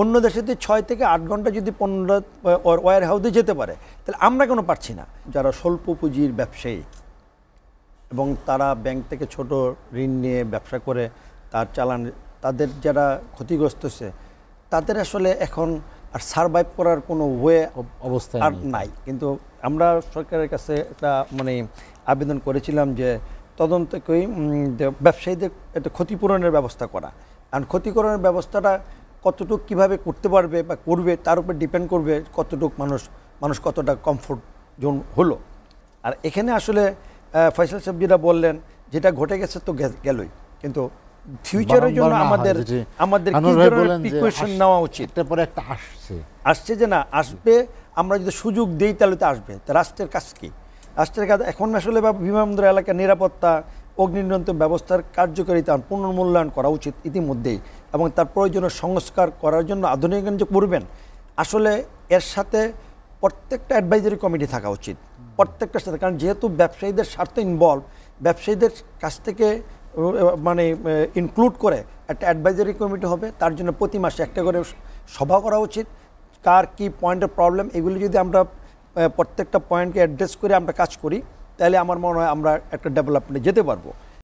অন্য দেশে 6 থেকে 8 ঘন্টা যদি পণ্যটা ওয়্যার হাউসে যেতে পারে, তাহলে আমরা কেন পারছি না? যারা স্বল্প পুঁজির ব্যবসায়ী এবং তারা ব্যাংক থেকে ছোট ঋণ নিয়ে ব্যবসা করে তার চালান, তাদের যারা ক্ষতিগ্রস্ত হচ্ছে, তাদের আসলে এখন আর সারভাইভ করার কোনো ওয়ে অবস্থা আর নাই। কিন্তু আমরা সরকারের কাছে একটা আবেদন করেছিলাম যে তদন্ত করে ব্যবসায়ীদের একটা ক্ষতিপূরণের ব্যবস্থা করা। কারণ ক্ষতিপূরণের ব্যবস্থাটা কতটুকু কিভাবে করতে পারবে বা করবে তার উপর ডিপেন্ড করবে কতটুকু মানুষ কতটা কমফোর্ট জোন হলো। আর এখানে আসলে ফয়সাল সাহেব যেটা বললেন, যেটা ঘটে গেছে তো গেলই, কিন্তু ফিউচারের জন্য আমাদের কি ধরনের প্রিকশন নেওয়া উচিত? পরে একটা আসছে যে না আসবে, আমরা যদি সুযোগ দিই তাহলে তো আসবে। তা রাষ্ট্রের কাজ কি? রাষ্ট্রের কাজ এখন আসলে বিমানবন্দর এলাকার নিরাপত্তা, অগ্নিনিয়ন্ত্রণ ব্যবস্থার কার্যকারিতা পুনর্মূল্যায়ন করা উচিত ইতিমধ্যেই, এবং তার প্রয়োজনীয় সংস্কার করার জন্য আধুনিকায়ন যে করবেন, আসলে এর সাথে প্রত্যেকটা অ্যাডভাইজারি কমিটি থাকা উচিত, প্রত্যেকটার সাথে। কারণ যেহেতু ব্যবসায়ীদের স্বার্থ ইনভলভ, ব্যবসায়ীদের কাছ থেকে ইনক্লুড করে একটা অ্যাডভাইজারি কমিটি হবে। তার জন্য প্রতি মাসে একটা করে সভা করা উচিত, কার কি পয়েন্টের প্রবলেম, এগুলি যদি আমরা প্রত্যেকটা পয়েন্টকে অ্যাড্রেস করে আমরা কাজ করি, তাহলে আমার মনে হয় আমরা একটা ডেভেলপমেন্টে যেতে পারবো।